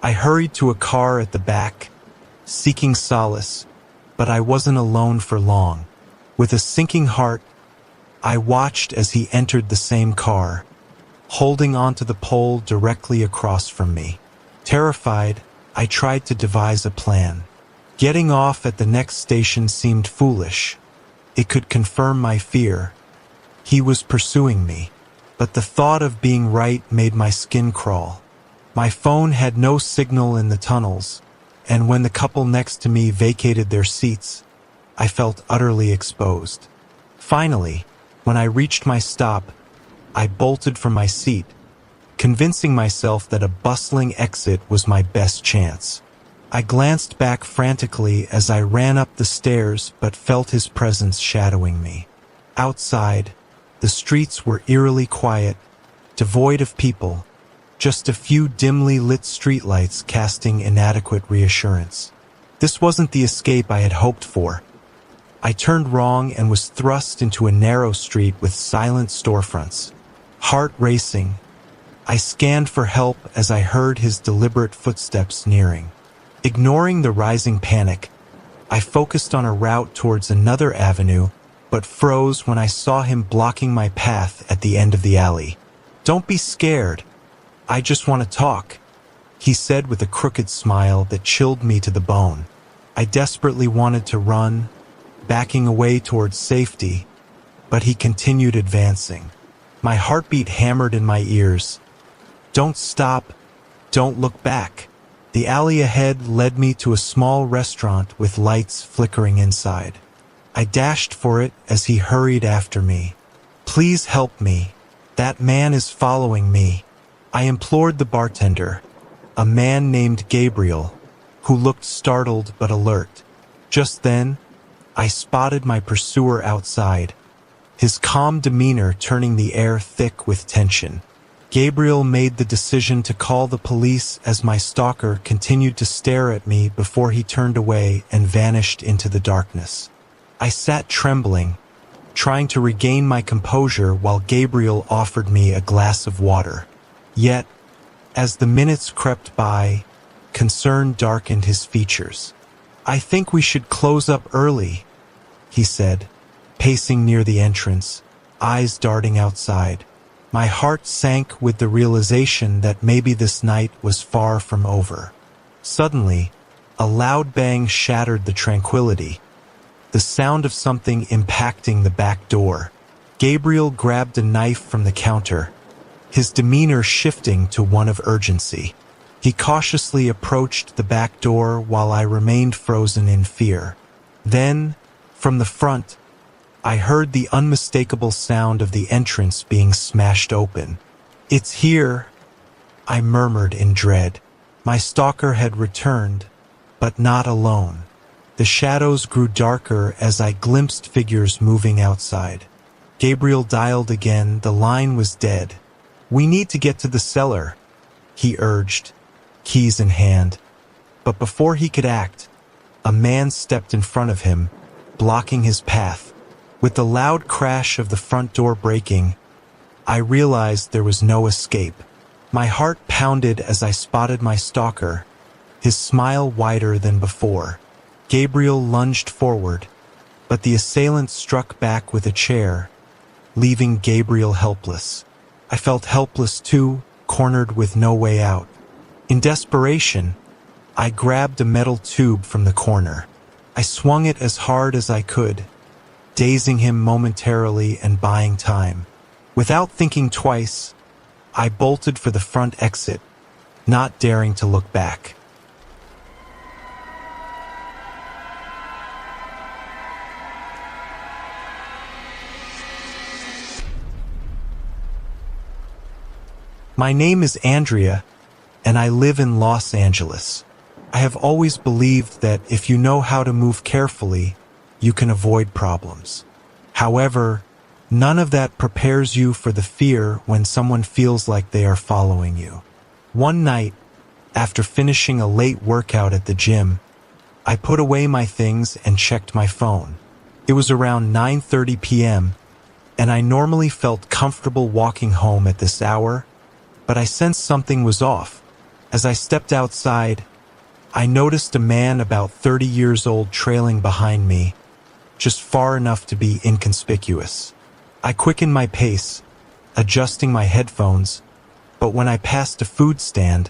I hurried to a car at the back, seeking solace, but I wasn't alone for long. With a sinking heart, I watched as he entered the same car, holding onto the pole directly across from me. Terrified, I tried to devise a plan. Getting off at the next station seemed foolish. It could confirm my fear. He was pursuing me, but the thought of being right made my skin crawl. My phone had no signal in the tunnels, and when the couple next to me vacated their seats, I felt utterly exposed. Finally, when I reached my stop, I bolted from my seat, convincing myself that a bustling exit was my best chance. I glanced back frantically as I ran up the stairs but felt his presence shadowing me. Outside, the streets were eerily quiet, devoid of people, just a few dimly lit streetlights casting inadequate reassurance. This wasn't the escape I had hoped for. I turned wrong and was thrust into a narrow street with silent storefronts. Heart racing, I scanned for help as I heard his deliberate footsteps nearing. Ignoring the rising panic, I focused on a route towards another avenue, but froze when I saw him blocking my path at the end of the alley. "Don't be scared. I just want to talk," he said with a crooked smile that chilled me to the bone. I desperately wanted to run, backing away towards safety, but he continued advancing. My heartbeat hammered in my ears. "Don't stop. Don't look back." The alley ahead led me to a small restaurant with lights flickering inside. I dashed for it as he hurried after me. "Please help me. That man is following me," I implored the bartender, a man named Gabriel, who looked startled but alert. Just then, I spotted my pursuer outside, his calm demeanor turning the air thick with tension. Gabriel made the decision to call the police as my stalker continued to stare at me before he turned away and vanished into the darkness. I sat trembling, trying to regain my composure while Gabriel offered me a glass of water. Yet, as the minutes crept by, concern darkened his features. "I think we should close up early," he said, pacing near the entrance, eyes darting outside. My heart sank with the realization that maybe this night was far from over. Suddenly, a loud bang shattered the tranquility, the sound of something impacting the back door. Gabriel grabbed a knife from the counter, his demeanor shifting to one of urgency. He cautiously approached the back door while I remained frozen in fear. Then, from the front, I heard the unmistakable sound of the entrance being smashed open. "It's here," I murmured in dread. My stalker had returned, but not alone. The shadows grew darker as I glimpsed figures moving outside. Gabriel dialed again. The line was dead. "We need to get to the cellar," he urged, keys in hand. But before he could act, a man stepped in front of him, blocking his path. With the loud crash of the front door breaking, I realized there was no escape. My heart pounded as I spotted my stalker, his smile wider than before. Gabriel lunged forward, but the assailant struck back with a chair, leaving Gabriel helpless. I felt helpless too, cornered with no way out. In desperation, I grabbed a metal tube from the corner. I swung it as hard as I could, dazing him momentarily and buying time. Without thinking twice, I bolted for the front exit, not daring to look back. My name is Andrea, and I live in Los Angeles. I have always believed that if you know how to move carefully, you can avoid problems. However, none of that prepares you for the fear when someone feels like they are following you. One night, after finishing a late workout at the gym, I put away my things and checked my phone. It was around 9:30 p.m., and I normally felt comfortable walking home at this hour, but I sensed something was off. As I stepped outside, I noticed a man about 30 years old trailing behind me, just far enough to be inconspicuous. I quickened my pace, adjusting my headphones, but when I passed a food stand,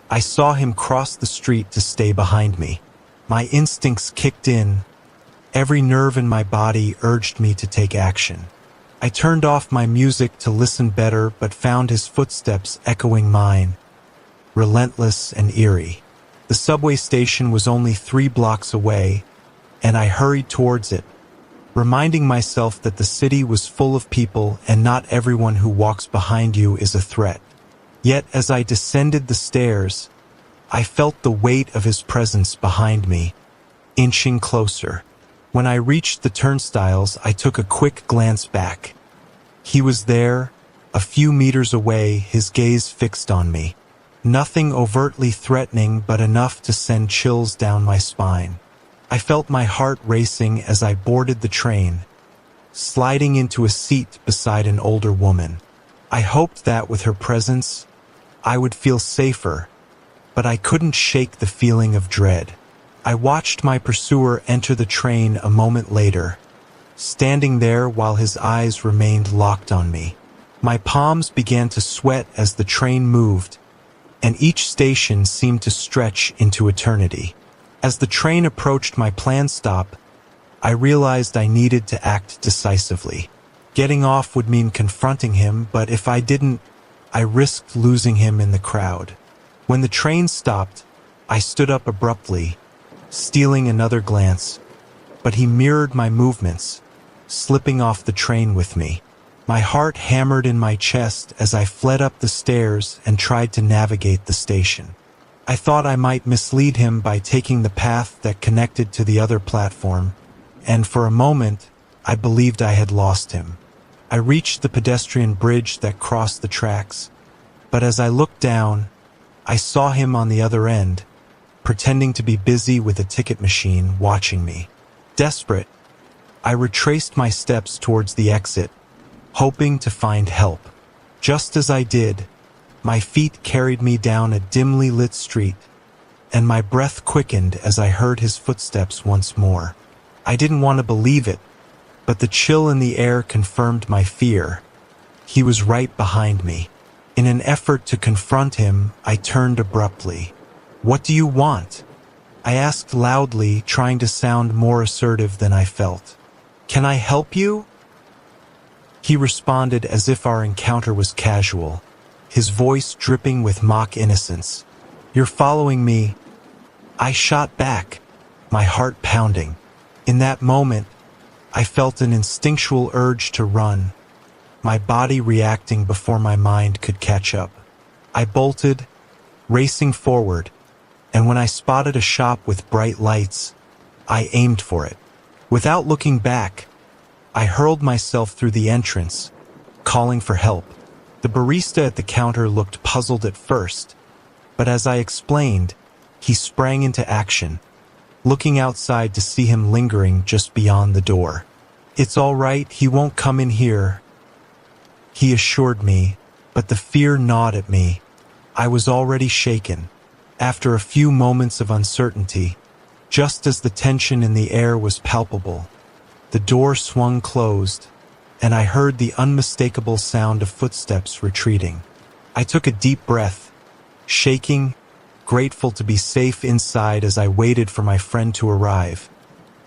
I saw him cross the street to stay behind me. My instincts kicked in. Every nerve in my body urged me to take action. I turned off my music to listen better, but found his footsteps echoing mine, relentless and eerie. The subway station was only 3 blocks away, and I hurried towards it, reminding myself that the city was full of people and not everyone who walks behind you is a threat. Yet as I descended the stairs, I felt the weight of his presence behind me, inching closer. When I reached the turnstiles, I took a quick glance back. He was there, a few meters away, his gaze fixed on me. Nothing overtly threatening, but enough to send chills down my spine. I felt my heart racing as I boarded the train, sliding into a seat beside an older woman. I hoped that with her presence, I would feel safer, but I couldn't shake the feeling of dread. I watched my pursuer enter the train a moment later, standing there while his eyes remained locked on me. My palms began to sweat as the train moved, and each station seemed to stretch into eternity. As the train approached my planned stop, I realized I needed to act decisively. Getting off would mean confronting him, but if I didn't, I risked losing him in the crowd. When the train stopped, I stood up abruptly, stealing another glance, but he mirrored my movements, slipping off the train with me. My heart hammered in my chest as I fled up the stairs and tried to navigate the station. I thought I might mislead him by taking the path that connected to the other platform, and for a moment, I believed I had lost him. I reached the pedestrian bridge that crossed the tracks, but as I looked down, I saw him on the other end, pretending to be busy with a ticket machine, watching me. Desperate, I retraced my steps towards the exit, hoping to find help. Just as I did, my feet carried me down a dimly lit street, and my breath quickened as I heard his footsteps once more. I didn't want to believe it, but the chill in the air confirmed my fear. He was right behind me. In an effort to confront him, I turned abruptly. "What do you want?" I asked loudly, trying to sound more assertive than I felt. "Can I help you?" He responded as if our encounter was casual, his voice dripping with mock innocence. "You're following me." I shot back, my heart pounding. In that moment, I felt an instinctual urge to run, my body reacting before my mind could catch up. I bolted, racing forward, and when I spotted a shop with bright lights, I aimed for it. Without looking back, I hurled myself through the entrance, calling for help. The barista at the counter looked puzzled at first, but as I explained, he sprang into action, looking outside to see him lingering just beyond the door. "It's all right, he won't come in here," he assured me, but the fear gnawed at me. I was already shaken. After a few moments of uncertainty, just as the tension in the air was palpable, the door swung closed, and I heard the unmistakable sound of footsteps retreating. I took a deep breath, shaking, grateful to be safe inside as I waited for my friend to arrive,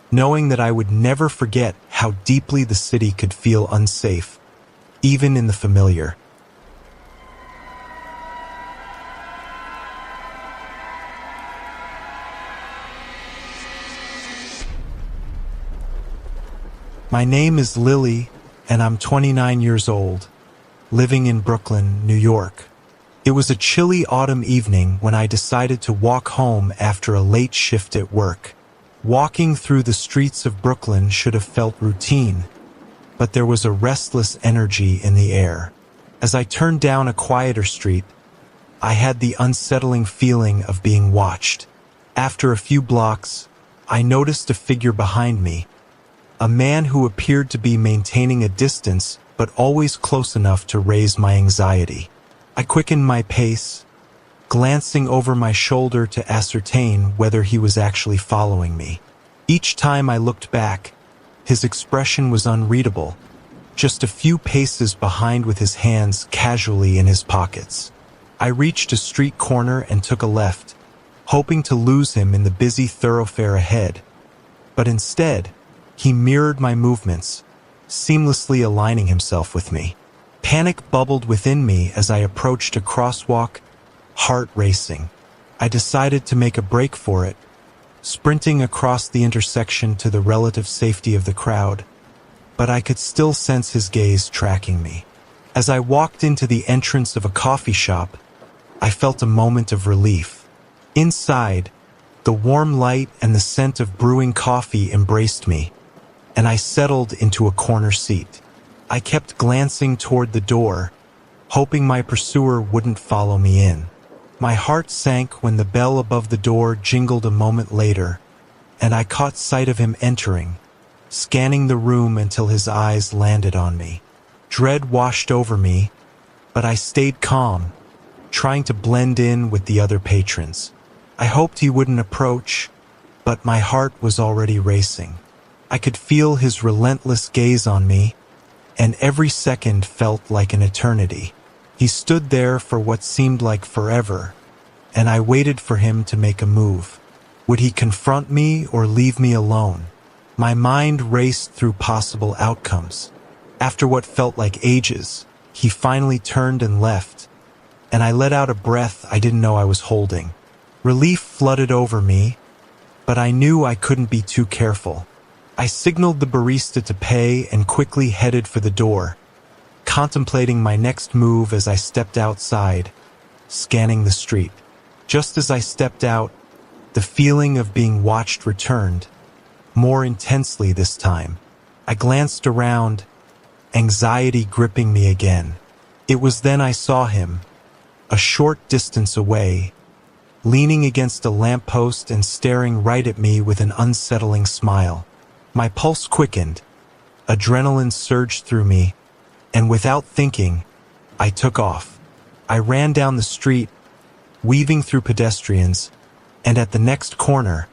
knowing that I would never forget how deeply the city could feel unsafe, even in the familiar. My name is Lily, and I'm 29 years old, living in Brooklyn, New York. It was a chilly autumn evening when I decided to walk home after a late shift at work. Walking through the streets of Brooklyn should have felt routine, but there was a restless energy in the air. As I turned down a quieter street, I had the unsettling feeling of being watched. After a few blocks, I noticed a figure behind me, a man who appeared to be maintaining a distance but always close enough to raise my anxiety. I quickened my pace, glancing over my shoulder to ascertain whether he was actually following me. Each time I looked back, his expression was unreadable, just a few paces behind with his hands casually in his pockets. I reached a street corner and took a left, hoping to lose him in the busy thoroughfare ahead. But instead, he mirrored my movements, seamlessly aligning himself with me. Panic bubbled within me as I approached a crosswalk, heart racing. I decided to make a break for it, sprinting across the intersection to the relative safety of the crowd, but I could still sense his gaze tracking me. As I walked into the entrance of a coffee shop, I felt a moment of relief. Inside, the warm light and the scent of brewing coffee embraced me, and I settled into a corner seat. I kept glancing toward the door, hoping my pursuer wouldn't follow me in. My heart sank when the bell above the door jingled a moment later, and I caught sight of him entering, scanning the room until his eyes landed on me. Dread washed over me, but I stayed calm, trying to blend in with the other patrons. I hoped he wouldn't approach, but my heart was already racing. I could feel his relentless gaze on me, and every second felt like an eternity. He stood there for what seemed like forever, and I waited for him to make a move. Would he confront me or leave me alone? My mind raced through possible outcomes. After what felt like ages, he finally turned and left, and I let out a breath I didn't know I was holding. Relief flooded over me, but I knew I couldn't be too careful. I signaled the barista to pay and quickly headed for the door, contemplating my next move as I stepped outside, scanning the street. Just as I stepped out, the feeling of being watched returned, more intensely this time. I glanced around, anxiety gripping me again. It was then I saw him, a short distance away, leaning against a lamppost and staring right at me with an unsettling smile. My pulse quickened, adrenaline surged through me, and without thinking, I took off. I ran down the street, weaving through pedestrians, and at the next corner,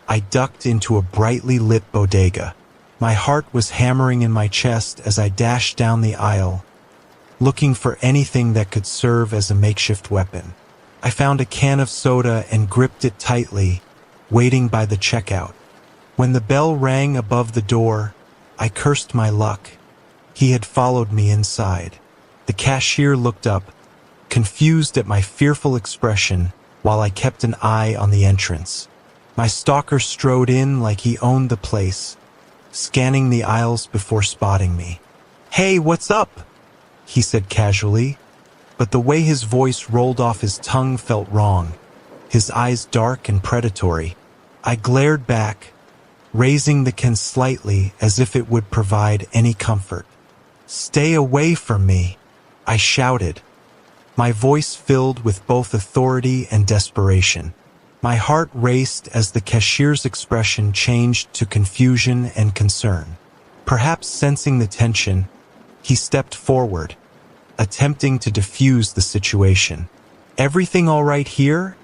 I ducked into a brightly lit bodega. My heart was hammering in my chest as I dashed down the aisle, looking for anything that could serve as a makeshift weapon. I found a can of soda and gripped it tightly, waiting by the checkout. When the bell rang above the door, I cursed my luck. He had followed me inside. The cashier looked up, confused at my fearful expression, while I kept an eye on the entrance. My stalker strode in like he owned the place, scanning the aisles before spotting me. "Hey, what's up?" he said casually, but the way his voice rolled off his tongue felt wrong, his eyes dark and predatory. I glared back, raising the can slightly as if it would provide any comfort. "Stay away from me," I shouted, my voice filled with both authority and desperation. My heart raced as the cashier's expression changed to confusion and concern. Perhaps sensing the tension, he stepped forward, attempting to defuse the situation. "Everything all right here?"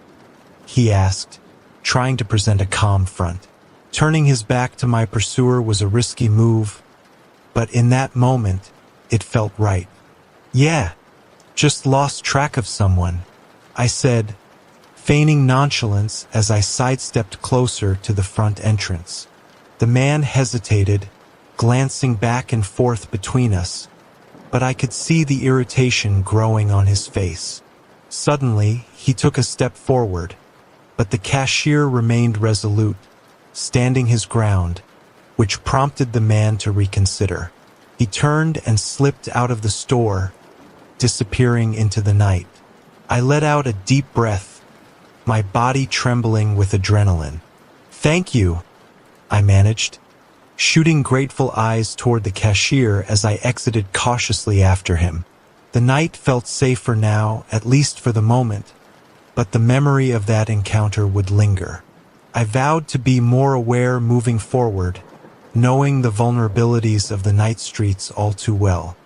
he asked, trying to present a calm front. Turning his back to my pursuer was a risky move, but in that moment, it felt right. "Yeah, just lost track of someone," I said, feigning nonchalance as I sidestepped closer to the front entrance. The man hesitated, glancing back and forth between us, but I could see the irritation growing on his face. Suddenly, he took a step forward, but the cashier remained resolute, standing his ground, which prompted the man to reconsider. He turned and slipped out of the store, disappearing into the night. I let out a deep breath, my body trembling with adrenaline. "Thank you," I managed, shooting grateful eyes toward the cashier as I exited cautiously after him. The night felt safer now, at least for the moment, but the memory of that encounter would linger. I vowed to be more aware moving forward, knowing the vulnerabilities of the night streets all too well.